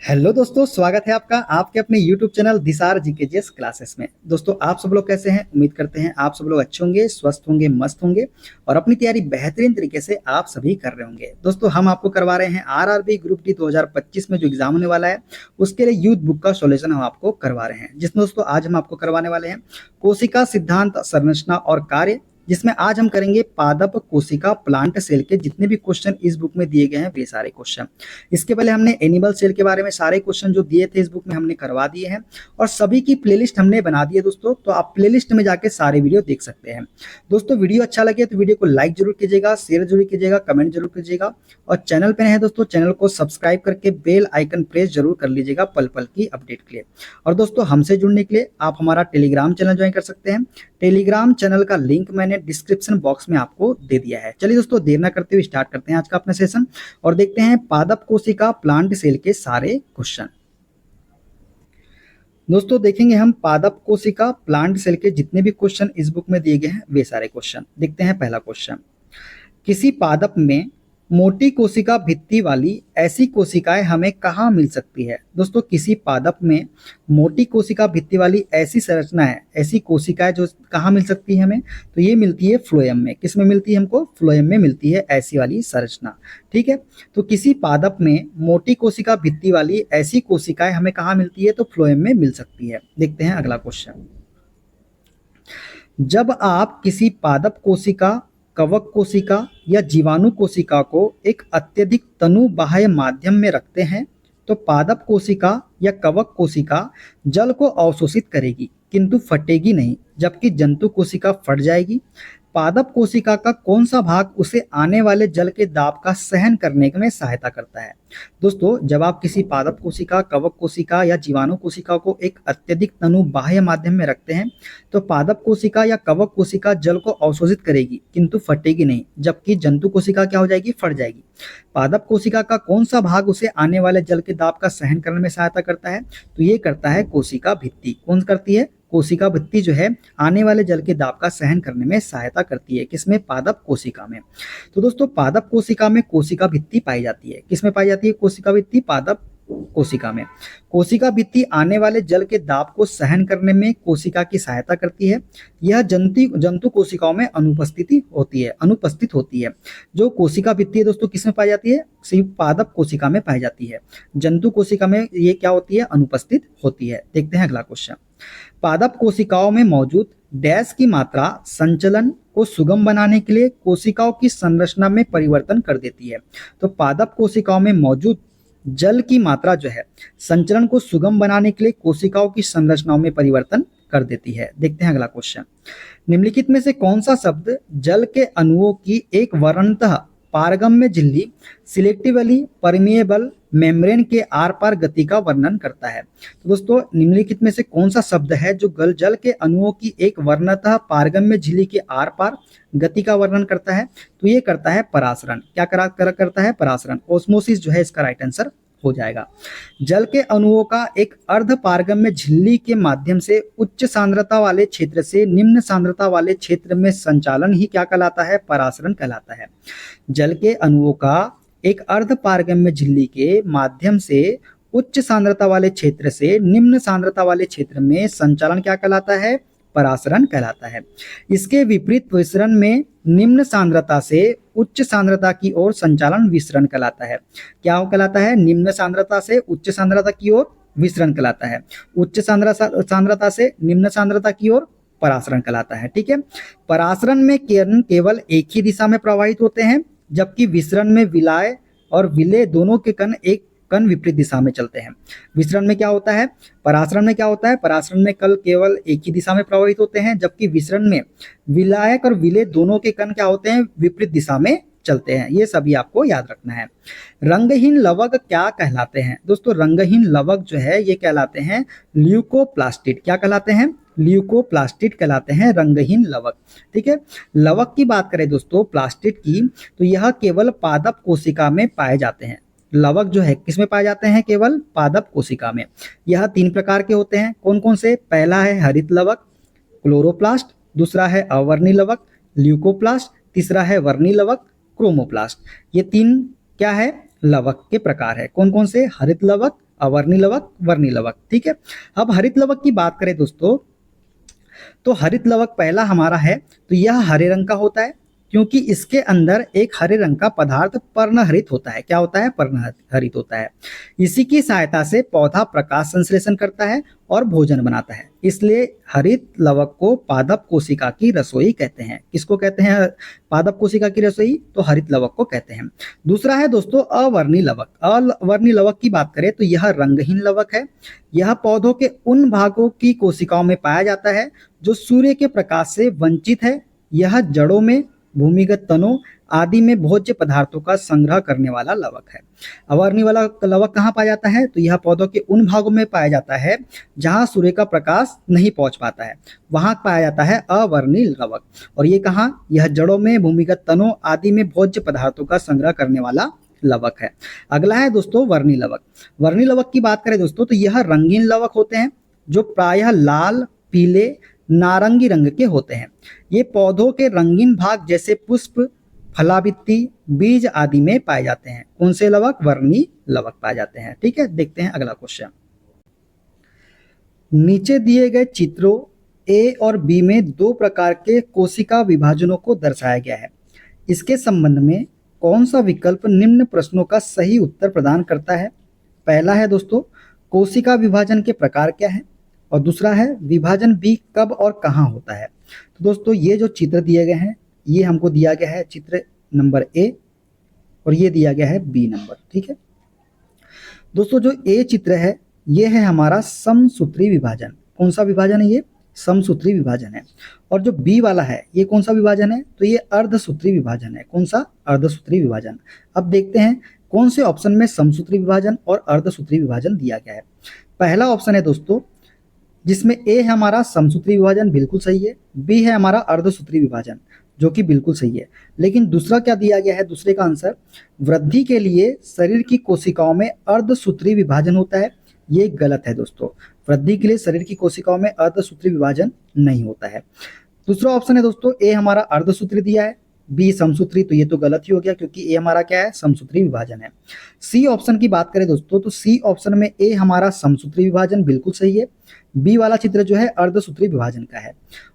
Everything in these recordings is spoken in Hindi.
हेलो दोस्तों, स्वागत है आपका आपके अपने YouTube चैनल दिसार जीकेजीएस क्लासेस में। दोस्तों, आप सब लोग कैसे हैं? उम्मीद करते हैं आप सब लोग अच्छे होंगे, स्वस्थ होंगे, मस्त होंगे और अपनी तैयारी बेहतरीन तरीके से आप सभी कर रहे होंगे। दोस्तों, हम आपको करवा रहे हैं आरआरबी ग्रुप डी 2025 में जो एग्जाम होने वाला है उसके लिए यूथ बुक का सॉल्यूशन हम आपको करवा रहे हैं, जिसमें दोस्तों आज हम आपको करवाने वाले हैं कोशिका सिद्धांत, संरचना और कार्य, जिसमें आज हम करेंगे पादप कोशिका प्लांट सेल के जितने भी क्वेश्चन इस बुक में दिए गए हैं वे सारे क्वेश्चन। इसके पहले हमने एनिमल सेल के बारे में सारे क्वेश्चन जो दिए थे इस बुक में हमने करवा दिए हैं और सभी की प्लेलिस्ट हमने बना दी है दोस्तों, तो आप प्लेलिस्ट में जाके सारे वीडियो देख सकते हैं। दोस्तों, वीडियो अच्छा लगे तो वीडियो को लाइक जरूर कीजिएगा, शेयर जरूर कीजिएगा, कमेंट जरूर कीजिएगा और चैनल पे हैं दोस्तों चैनल को सब्सक्राइब करके बेल आइकन प्रेस जरूर कर लीजिएगा पल पल की अपडेट के लिए। और दोस्तों, हमसे जुड़ने के लिए आप हमारा टेलीग्राम चैनल ज्वाइन कर सकते हैं। टेलीग्राम चैनल का लिंक मैंने डिस्क्रिप्शन बॉक्स में आपको दे दिया है। चलिए दोस्तों, देर ना करते हुए स्टार्ट करते हैं आज का अपना सेशन और देखते हैं पादप कोशिका प्लांट सेल के सारे क्वेश्चन। दोस्तों, देखेंगे हम पादप कोशिका प्लांट सेल के जितने भी क्वेश्चन इस बुक में दिए गए हैं वे सारे क्वेश्चन। देखते हैं पहला क्वेश्चन, किसी पादप में मोटी कोशिका भित्ति वाली ऐसी कोशिकाएं हमें कहाँ मिल सकती है? दोस्तों, किसी पादप में मोटी कोशिका भित्ति वाली ऐसी संरचना है, ऐसी कोशिकाएं जो कहाँ मिल सकती है हमें? तो ये मिलती है फ्लोएम में। किस में मिलती है हमको? फ्लोएम में मिलती है ऐसी वाली संरचना। ठीक है, तो किसी पादप में मोटी कोशिका भित्ति वाली ऐसी कोशिकाएं हमें कहाँ मिलती है? तो फ्लोएम में मिल सकती है। देखते हैं अगला क्वेश्चन, जब आप किसी पादप कोशिका, कवक कोशिका या जीवाणु कोशिका को एक अत्यधिक तनु बाह्य माध्यम में रखते हैं तो पादप कोशिका या कवक कोशिका जल को अवशोषित करेगी किंतु फटेगी नहीं, जबकि जंतु कोशिका फट जाएगी। पादप कोशिका का कौन सा भाग उसे आने वाले जल के दाब का सहन करने में सहायता करता है? दोस्तों, जब आप किसी पादप कोशिका, कवक कोशिका या जीवाणु कोशिका को एक अत्यधिक तनु बाह्य माध्यम में रखते हैं तो पादप कोशिका या कवक कोशिका जल को अवशोषित करेगी किंतु फटेगी नहीं, जबकि जंतु कोशिका क्या हो जाएगी? फट जाएगी। पादप कोशिका का कौन सा भाग उसे आने वाले जल के दाब का सहन करने में सहायता करता है? तो ये करता है कोशिका भित्ति। कौन करती है? कोशिका भित्ति जो है आने वाले जल के दाब का सहन करने में सहायता करती है। किसमें? पादप कोशिका में। तो दोस्तों, पादप कोशिका में कोशिका भित्ति पाई जाती है। किसमें पाई जाती है कोशिका भित्ति? पादप कोशिका में। कोशिका भित्ति आने वाले जल के दाब को सहन करने में कोशिका की सहायता करती है। यह जंतु कोशिकाओं में अनुपस्थित होती है। जो कोशिका भित्ति है दोस्तों किसमें पाई जाती है? सिर्फ पादप कोशिका में पाई जाती है। जंतु कोशिका में ये क्या होती है? अनुपस्थित होती है। देखते हैं अगला क्वेश्चन, पादप कोशिकाओं में मौजूद डैश की मात्रा संचलन को सुगम बनाने के लिए कोशिकाओं की संरचना में परिवर्तन कर देती है। तो पादप कोशिकाओं में मौजूद जल की मात्रा जो है संचलन को सुगम बनाने के लिए कोशिकाओं की संरचनाओं में परिवर्तन कर देती है। देखते हैं अगला क्वेश्चन, निम्नलिखित में से कौन सा शब्द जल के अणुओं की एक वर्णतः पारगम्य झिल्ली सिलेक्टिवली परमिएबल मेम्ब्रेन के आर पार गति का वर्णन करता है? तो दोस्तों, निम्नलिखित में से कौन सा शब्द है जो जल के अणुओं की एक वर्णतः पारगम्य झिल्ली के आर पार गति का वर्णन करता है? तो ये करता है परासरण। क्या करता है? परासरण। ओस्मोसिस जो है इसका राइट आंसर हो जाएगा। जल के अणुओं का एक अर्ध पारगम्य झिल्ली के माध्यम से उच्च सांद्रता वाले क्षेत्र से निम्न सांद्रता वाले क्षेत्र में संचालन ही क्या कहलाता है? परासरण कहलाता है। जल के अणुओं का एक अर्ध पारगम्य झिल्ली के माध्यम से उच्च सांद्रता वाले क्षेत्र से निम्न सांद्रता वाले क्षेत्र में संचालन क्या कहलाता है? परासरण कहलाता है। इसके विपरीत विसरण में निम्न सांद्रता से उच्च सांद्रता की ओर संचालन विसरण कहलाता है। क्या कहलाता है? निम्न सांद्रता से उच्च सांद्रता की ओर विसरण कहलाता है। उच्च सांद्रता से निम्न सांद्रता की ओर परासरण कहलाता है। ठीक है, परासरण में किरण केवल एक ही दिशा में प्रवाहित होते हैं, जबकि विसरण में विलाय और विलय दोनों के कण विपरीत दिशा में चलते हैं। विसरण में क्या होता है? परासरण में क्या होता है? परासरण में कण केवल एक ही दिशा में प्रवाहित होते हैं, जबकि विसरण में विलायक और विलय दोनों के कण क्या होते हैं? विपरीत दिशा में चलते हैं। ये सभी आपको याद रखना है। रंगहीन लवक क्या कहलाते हैं? दोस्तों, रंगहीन लवक जो है ये कहलाते हैं ल्यूकोप्लास्टिड। क्या कहलाते हैं? ल्यूकोप्लास्टिड कहलाते हैं रंगहीन लवक। ठीक है, लवक की बात करें दोस्तों प्लास्टिड की, तो यह केवल पादप कोशिका में पाए जाते हैं। लवक जो है किसमें पाए जाते हैं? केवल पादप कोशिका में। यह 3 प्रकार के होते हैं। कौन कौन से? पहला है हरित लवक, क्लोरोप्लास्ट, दूसरा है अवर्णी लवक ल्यूकोप्लास्ट, तीसरा है वर्णी लवक क्रोमोप्लास्ट। ये 3 क्या है? लवक के प्रकार है। कौन कौन से? हरित लवक, अवर्णी लवक, वर्णी लवक। ठीक है, अब हरित लवक की बात करें दोस्तों, तो हरित लवक पहला हमारा है, तो यह हरे रंग का होता है क्योंकि इसके अंदर एक हरे रंग का पदार्थ पर्णहरित होता है। क्या होता है? पर्णहरित होता है। इसी की सहायता से पौधा प्रकाश संश्लेषण करता है और भोजन बनाता है, इसलिए हरित लवक को पादप कोशिका की रसोई कहते हैं। किसको कहते हैं पादप कोशिका की रसोई? तो हरित लवक को कहते हैं। दूसरा है दोस्तों अवर्णी लवक। अवर्णी लवक की बात करें तो यह रंगहीन लवक है। यह पौधों के उन भागों की कोशिकाओं में पाया जाता है जो सूर्य के प्रकाश से वंचित है। यह जड़ों में, भूमिगत तनों आदि में भोज्य पदार्थों का संग्रह करने वाला लवक है। अवर्णी वाला लवक कहाँ पाया जाता है? तो यह पौधों के उन भागों में पाया जाता है जहां सूर्य का प्रकाश नहीं पहुंच पाता है, वहां पाया जाता है अवर्णी लवक। और ये कहाँ? यह जड़ों में, भूमिगत तनों आदि में भोज्य पदार्थों का संग्रह करने वाला लवक है। अगला है दोस्तों वर्णी लवक। वर्णी लवक की बात करें दोस्तों तो यह रंगीन लवक होते हैं जो प्रायः लाल, पीले, नारंगी रंग के होते हैं। ये पौधों के रंगीन भाग जैसे पुष्प, फलावृत्ति, बीज आदि में पाए जाते हैं। कौन से लवक? वर्णी लवक पाए जाते हैं। ठीक है, देखते हैं अगला क्वेश्चन। नीचे दिए गए चित्रों ए और बी में दो प्रकार के कोशिका विभाजनों को दर्शाया गया है। इसके संबंध में कौन सा विकल्प निम्न प्रश्नों का सही उत्तर प्रदान करता है? पहला है दोस्तों कोशिका विभाजन के प्रकार क्या है, और दूसरा है विभाजन बी कब और कहाँ होता है। तो दोस्तों ये जो चित्र दिए गए हैं, ये हमको दिया गया है चित्र नंबर ए और ये दिया गया है बी नंबर। ठीक है दोस्तों, जो ए चित्र है ये है हमारा समसूत्री विभाजन। कौन सा विभाजन है? ये समसूत्री विभाजन है। और जो बी वाला है ये कौन सा विभाजन है? तो ये अर्धसूत्री विभाजन है। कौन सा? अर्धसूत्री विभाजन। अब देखते हैं कौन से ऑप्शन में समसूत्री विभाजन और अर्धसूत्री विभाजन दिया गया है। पहला ऑप्शन है दोस्तों जिसमें ए है हमारा समसूत्री विभाजन, बिल्कुल सही है। बी है हमारा अर्धसूत्री विभाजन, जो कि बिल्कुल सही है। लेकिन दूसरा क्या दिया गया है? दूसरे का आंसर वृद्धि के लिए शरीर की कोशिकाओं में अर्धसूत्री विभाजन होता है। ये गलत है दोस्तों, वृद्धि के लिए शरीर की कोशिकाओं में अर्धसूत्री विभाजन नहीं होता है। दूसरा ऑप्शन है दोस्तों ए हमारा अर्धसूत्री दिया है, बी समसूत्री, तो ये तो गलत ही हो गया क्योंकि ए हमारा क्या है? समसूत्री विभाजन है। सी ऑप्शन की बात करें दोस्तों तो सी ऑप्शन में ए हमारा समसूत्री विभाजन बिल्कुल सही है। बी वाला चित्र जो है अर्धसूत्री विभाजन का है।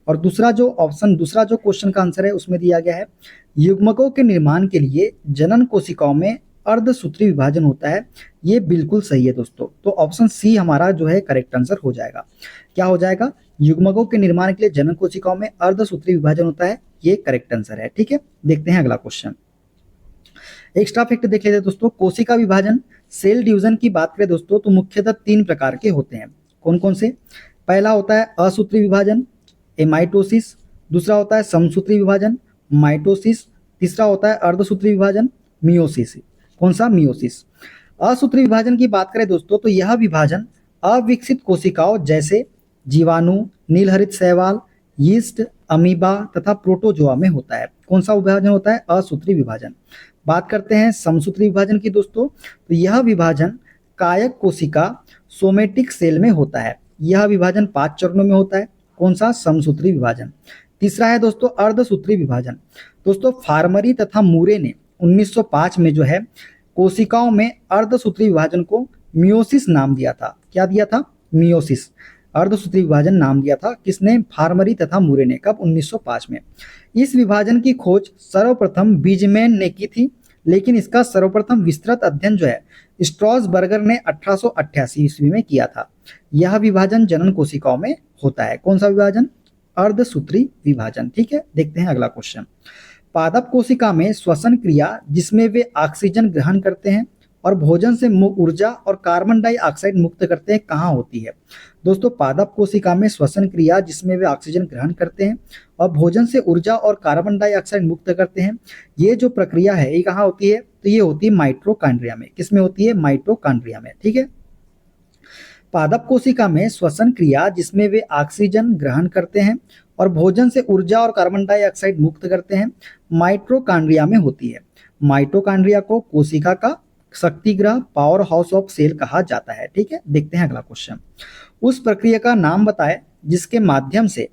और दूसरा जो क्वेश्चन का आंसर है उसमें दिया गया है युग्मकों के निर्माण के लिए जनन कोशिकाओं में अर्धसूत्री विभाजन होता है। ये बिल्कुल सही है दोस्तों, तो ऑप्शन सी हमारा जो है करेक्ट आंसर हो जाएगा। क्या हो जाएगा? युग्मकों के निर्माण के लिए जनन कोशिकाओं में अर्धसूत्री विभाजन होता है, ये करेक्ट आंसर है। ठीक है, देखते हैं अगला क्वेश्चन। एक्स्ट्रा फैक्ट देख लेते हैं दोस्तों। कोशिका विभाजन, सेल डिवीजन की बात करें दोस्तों तो मुख्यतः 3 प्रकार के होते हैं। कौन कौन से? पहला होता है असूत्री विभाजन, एमाइटोसिस। दूसरा होता है समसूत्री विभाजन, माइटोसिस। तीसरा होता है अर्धसूत्री विभाजन, मियोसिस। कौन सा? मियोसिस। असूत्री विभाजन की बात करें दोस्तों तो यह विभाजन अविकसित कोशिकाओं जैसे जीवाणु, नीलहरित शैवाल, यीस्ट, अमीबा तथा प्रोटोजोआ में होता है। कौन सा विभाजन होता है? असूत्री विभाजन। बात करते हैं समसूत्री विभाजन की दोस्तों, तो यह विभाजन कायक कोशिका सोमेटिक सेल में होता है। यह विभाजन 5 चरणों में होता है। कौन सा? समसूत्री विभाजन। तीसरा है दोस्तों अर्धसूत्री विभाजन। दोस्तों फार्मरी तथा मूरे ने 1905 में जो है कोशिकाओं में अर्धसूत्री विभाजन को मियोसिस नाम दिया था। क्या दिया था? मियोसिस, अर्धसूत्री विभाजन नाम दिया था। किसने? फार्मरी तथा मूरे ने। कब? 1905 में। इस विभाजन की खोज सर्वप्रथम बीजमैन ने की थी, लेकिन इसका सर्वप्रथम विस्तृत अध्ययन जो है स्ट्रॉसबर्गर ने 1888 ईस्वी में किया था। यह विभाजन जनन कोशिकाओं में होता है। कौन सा विभाजन? अर्धसूत्री विभाजन। ठीक है, देखते हैं अगला क्वेश्चन। पादप कोशिका में श्वसन क्रिया जिसमें वे ऑक्सीजन ग्रहण करते हैं और भोजन से ऊर्जा और कार्बन डाइऑक्साइड मुक्त करते हैं, कहाँ होती है? दोस्तों पादप कोशिका में श्वसन क्रिया जिसमें वे ऑक्सीजन ग्रहण करते हैं और भोजन से ऊर्जा और कार्बन डाइऑक्साइड मुक्त करते हैं, ये जो प्रक्रिया है ये कहाँ होती है? तो ये होती है माइटोकॉन्ड्रिया में। किसमें होती है? माइटोकॉन्ड्रिया में। ठीक है, पादप कोशिका में श्वसन क्रिया जिसमें वे ऑक्सीजन ग्रहण करते हैं और भोजन से ऊर्जा और कार्बन डाइऑक्साइड मुक्त करते हैं, माइटोकॉन्ड्रिया में होती है। माइटोकॉन्ड्रिया को कोशिका का शक्तिग्रह, पावर हाउस ऑफ सेल कहा जाता है। ठीक है, देखते हैं अगला क्वेश्चन। उस प्रक्रिया का नाम बताएं जिसके माध्यम से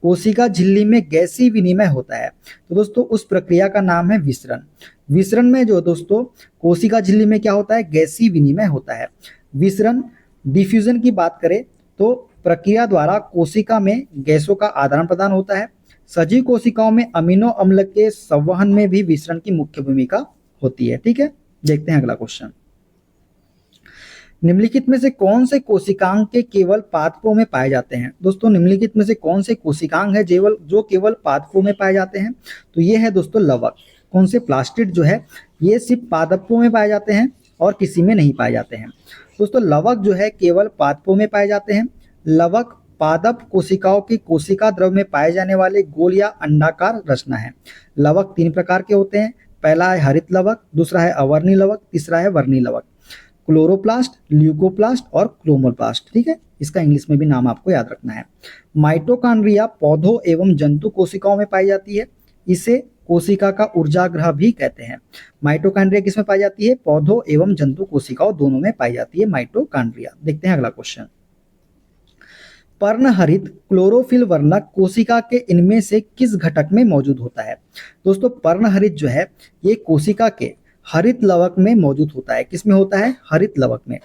कोशिका झिल्ली में गैसीय विनिमय होता है, तो दोस्तों उस प्रक्रिया का नाम है विसरण। विसरण में जो दोस्तों कोशिका झिल्ली में क्या होता है, गैसीय विनिमय होता है। विसरण डिफ्यूजन की बात करें तो प्रक्रिया द्वारा कोशिका में गैसों का आदान प्रदान होता है। सजीव कोशिकाओं में अमीनो अम्ल के संवहन में भी विसरण की मुख्य भूमिका होती है। ठीक है, देखते हैं अगला क्वेश्चन। निम्नलिखित में से कौन से कोशिकांग के केवल पादपों में पाए जाते हैं? दोस्तों निम्नलिखित में से कौन से कोशिकांग है जो केवल पादपों में पाए जाते हैं? तो ये है दोस्तों लवक। कौन से प्लास्टिड जो है ये सिर्फ पादपों में पाए जाते हैं और किसी में नहीं पाए जाते हैं। दोस्तों लवक जो है केवल पादपों में पाए जाते हैं। लवक पादप कोशिकाओं की कोशिका द्रव में पाए जाने वाले गोल या अंडाकार रचना है। लवक 3 प्रकार के होते हैं। पहला है हरित लवक, दूसरा है अवर्णी लवक, तीसरा है वर्णी लवक। क्लोरोप्लास्ट, ल्यूकोप्लास्ट और क्रोमोप्लास्ट। ठीक है, इसका इंग्लिश में भी नाम आपको याद रखना है। माइटोकॉन्ड्रिया पौधों एवं जंतु कोशिकाओं में पाई जाती है। इसे कोशिका का ऊर्जागृह भी कहते हैं। माइटोकॉन्ड्रिया किस में पाई जाती है? पौधों एवं जंतु कोशिकाओं दोनों में पाई जाती है माइटोकॉन्ड्रिया। देखते हैं अगला क्वेश्चन। पर्णहरित क्लोरोफिल वर्णक कोशिका के इनमें से किस घटक में मौजूद होता है? दोस्तों पर्णहरित जो है ये कोशिका के हरित लवक में मौजूद होता है। किस में होता है? हरित लवक में।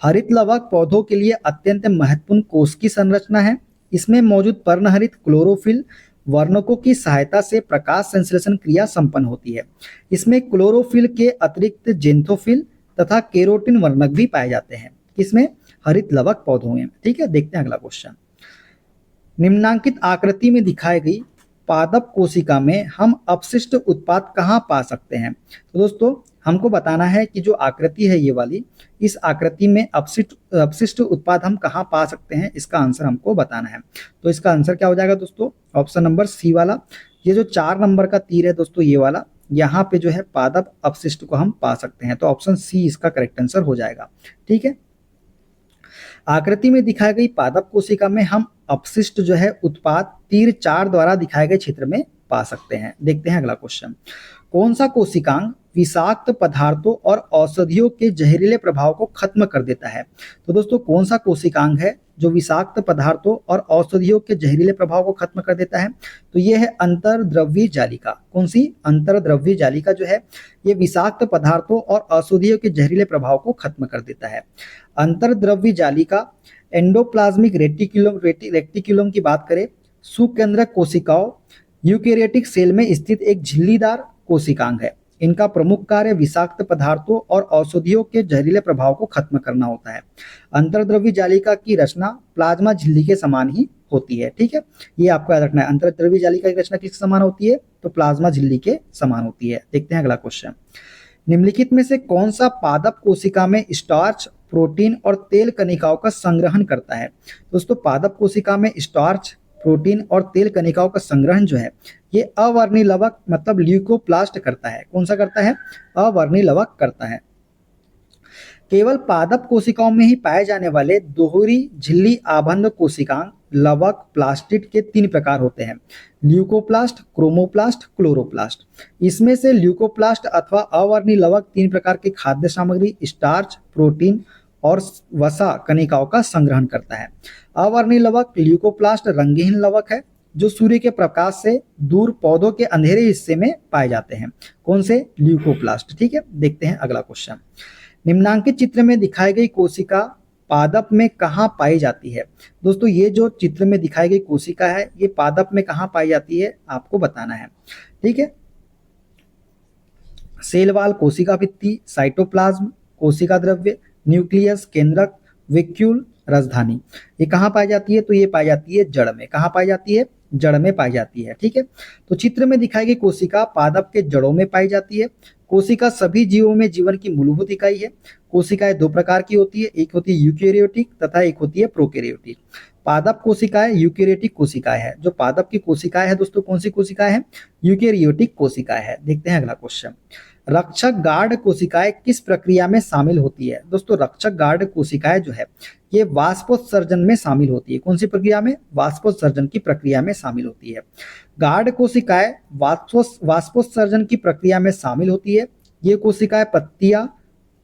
हरित लवक पौधों के लिए अत्यंत महत्वपूर्ण कोशिकीय संरचना है। इसमें मौजूद पर्णहरित क्लोरोफिल वर्णकों की सहायता से प्रकाश संश्लेषण क्रिया संपन्न होती है। इसमें क्लोरोफिल के अतिरिक्त जेंथोफिल तथा केरोटिन वर्णक भी पाए जाते हैं। किसमें? हरित लवक पौधों में। ठीक है, देखते हैं अगला क्वेश्चन। निम्नांकित आकृति में दिखाई गई पादप कोशिका में हम अपशिष्ट उत्पाद कहाँ पा सकते हैं? तो दोस्तों हमको बताना है कि जो आकृति है ये वाली, इस आकृति में अपशिष्ट उत्पाद हम कहाँ पा सकते हैं, इसका आंसर हमको बताना है। तो इसका आंसर क्या हो जाएगा दोस्तों? ऑप्शन नंबर सी वाला। ये जो 4 नंबर का तीर है दोस्तों ये वाला, यहाँ पे जो है पादप अपशिष्ट को हम पा सकते हैं। तो ऑप्शन सी इसका करेक्ट आंसर हो जाएगा। ठीक है, आकृति में दिखाई गई पादप कोशिका में हम अपशिष्ट जो है उत्पाद तीर 4 द्वारा दिखाए गए क्षेत्र में पा सकते हैं। देखते हैं अगला क्वेश्चन। कौन सा कोशिकांग विषाक्त पदार्थों और औषधियों के जहरीले प्रभाव को खत्म कर देता है? तो दोस्तों कौन सा कोशिकांग है जो विषाक्त पदार्थों और औषधियों के जहरीले प्रभाव को खत्म कर देता है? तो ये है अंतर्द्रव्यी जालिका। कौन सी? अंतर्द्रव्यी जालिका जो है ये विषाक्त पदार्थों और औषधियों के जहरीले प्रभाव को खत्म कर देता है। अंतर्द्रव्यी जालिका एंडोप्लाज्मिक रेटिकुलम की बात करें, सुकेंद्रक कोशिकाओं यूकेरियोटिक सेल में स्थित एक झिल्लीदार कोशिकांग है। इनका प्रमुख कार्य विषाक्त पदार्थों और औषधियों के जहरीले प्रभाव को खत्म करना होता है। अंतर्द्रव्यी जालिका की रचना प्लाज्मा झिल्ली के समान ही होती है। ठीक है, ये आपको याद रखना है। अंतर्द्रव्यी जालिका की रचना किसके समान होती है? तो प्लाज्मा झिल्ली के समान होती है। देखते हैं अगला क्वेश्चन। निम्नलिखित में से कौन सा पादप कोशिका में स्टार्च, प्रोटीन और तेल कणिकाओं का संग्रहण करता है? दोस्तों पादप कोशिका में स्टार्च, प्रोटीन और तेल कणिकाओं का संग्रहण जो है ये अवर्णी लवक मतलब ल्यूकोप्लास्ट करता है। कौन सा करता है? अवर्णी लवक करता है। केवल पादप कोशिकाओं में ही पाए जाने वाले दोहरी झिल्ली आबंध कोशिकांग लवक प्लास्टिड के 3 प्रकार होते हैं, ल्यूकोप्लास्ट, क्रोमोप्लास्ट, क्लोरोप्लास्ट। इसमें से ल्यूकोप्लास्ट अथवा अवर्णी लवक 3 प्रकार की खाद्य सामग्री स्टार्च, प्रोटीन और वसा कणिकाओं का संग्रहण करता है। अवर्णी लवक ल्यूकोप्लास्ट रंगहीन लवक है जो सूर्य के प्रकाश से दूर पौधों के अंधेरे हिस्से में पाए जाते हैं। कौन से? ल्यूकोप्लास्ट। ठीक है, देखते हैं अगला क्वेश्चन। निम्नांकित चित्र में दिखाई गई कोशिका पादप में कहाँ पाई जाती है? दोस्तों ये जो चित्र में दिखाई गई कोशिका है ये पादप में कहाँ पाई जाती है आपको बताना है। ठीक है, सेल वाल कोशिका भित्ति, साइटोप्लाज्म, कोशिका द्रव्य, न्यूक्लियस, केंद्रक, वैक्यूल, राजधानी। ये कहाँ पाई जाती है? तो ये पाई जाती है जड़ में। कहाँ पाई जाती है? जड़ में पाई जाती है। ठीक है, तो चित्र में दिखाई गई कोशिका पादप के जड़ों में पाई जाती है। कोशिका सभी जीवों में जीवन की मूलभूत इकाई है। कोशिकाएं 2 प्रकार की होती है, एक होती है यूकेरियोटिक तथा एक होती है प्रोकैरियोटिक। पादप कोशिकाएं यूकेरियोटिक कोशिकाएं है। जो पादप की कोशिकाएं है दोस्तों कौन सी कोशिकाएं हैं? यूकेरियोटिक कोशिकाएं है। देखते हैं अगला क्वेश्चन। रक्षक गार्ड कोशिकाएं किस प्रक्रिया में शामिल होती है? दोस्तों रक्षक गार्ड कोशिकाएं जो है ये वाष्पोत्सर्जन में शामिल होती है। कौन सी प्रक्रिया में? वाष्पोत्सर्जन की प्रक्रिया में शामिल होती है। गार्ड कोशिकाएं वाष्पोत्सर्जन की प्रक्रिया में शामिल होती है। ये कोशिकाएं पत्तियां,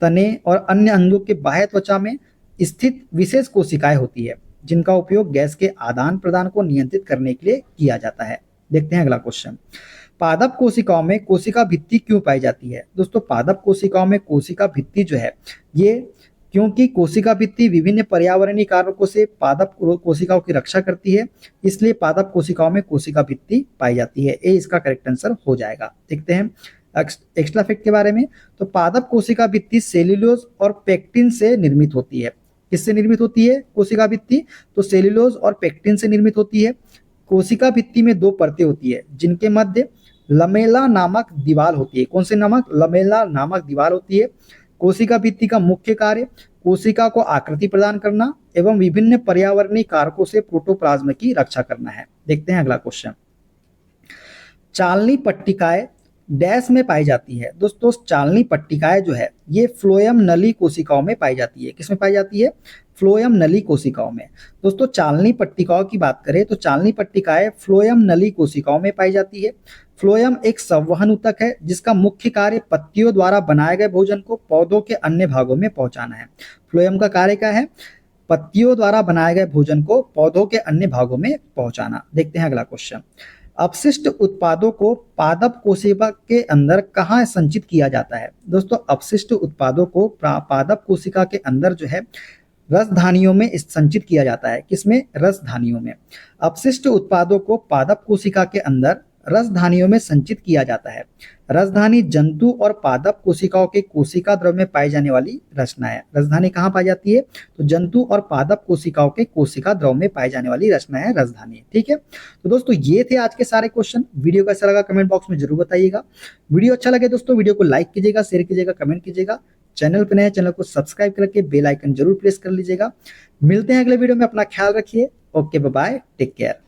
तने और अन्य अंगों के बाह्य त्वचा में स्थित विशेष कोशिकाएं होती है। जिनका उपयोग गैस के आदान प्रदान को नियंत्रित करने के लिए किया जाता है। देखते हैं अगला क्वेश्चन। पादप कोशिकाओं में कोशिका भित्ति क्यों पाई जाती है? दोस्तों पादप कोशिकाओं में कोशिका भित्ति जो है ये क्योंकि कोशिका भित्ति विभिन्न पर्यावरणीय कारकों से पादप कोशिकाओं की रक्षा करती है, इसलिए पादप कोशिकाओं में कोशिका भित्ति पाई जाती है। ए इसका करेक्ट आंसर हो जाएगा। देखते हैं एक्स्ट्रा फैक्ट के बारे में। तो पादप कोशिका भित्ति सेल्यूलोज और पेक्टिन से निर्मित होती है। किससे निर्मित होती है कोशिका भित्ति? तो सेल्यूलोज और पेक्टिन से निर्मित होती है। कोशिका भित्ति में दो परतें होती है जिनके मध्य लमेला नामक दीवार होती है। कौन से नामक? लमेला नामक दीवार होती है। कोशिका भित्ति का मुख्य कार्य कोशिका को आकृति प्रदान करना एवं विभिन्न पर्यावरणीय कारकों से प्रोटोप्लाज्म की रक्षा करना है। देखते हैं अगला क्वेश्चन। चालनी पट्टिकाएं डैश में पाई जाती है? दोस्तों चालनी पट्टिकाएं जो है ये फ्लोएम नली कोशिकाओं में पाई जाती है। किसमें पाई जाती है? फ्लोएम नली कोशिकाओं में। दोस्तों चालनी पट्टिकाओं की बात करें तो चालनी पट्टिकाएं फ्लोएम नली कोशिकाओं में पाई जाती है। फ्लोएम एक संवहन ऊतक है जिसका मुख्य कार्य पत्तियों द्वारा बनाए गए भोजन को पौधों के अन्य भागों में पहुंचाना है। फ्लोएम का कार्य क्या है? पत्तियों द्वारा बनाए गए भोजन को पौधों के अन्य भागों में पहुंचाना। देखते हैं अगला क्वेश्चन। अपशिष्ट उत्पादों को पादप कोशिका के अंदर कहाँ संचित किया जाता है? दोस्तों अपशिष्ट उत्पादों को पादप कोशिका के अंदर जो है रसधानियों में संचित किया जाता है। किसमें? रसधानियों में। अपशिष्ट उत्पादों को पादप कोशिका के अंदर रसधानियों में संचित किया जाता है। रसधानी जंतु और पादप कोशिकाओं के कोशिका द्रव में पाई जाने वाली रचना है। रसधानी कहाँ पाई जाती है? तो जंतु और पादप कोशिकाओं के कोशिका द्रव में पाई जाने वाली रचना है रसधानी। ठीक है, तो दोस्तों ये थे आज के सारे क्वेश्चन। वीडियो कैसा लगा कमेंट बॉक्स में जरूर बताइएगा। वीडियो अच्छा लगे दोस्तों वीडियो को लाइक कीजिएगा, शेयर कीजिएगा, कमेंट कीजिएगा। चैनल पर नए चैनल को सब्सक्राइब करके बेल आइकन जरूर प्रेस कर लीजिएगा। मिलते हैं अगले वीडियो में। अपना ख्याल रखिए। Okay bye bye, take care.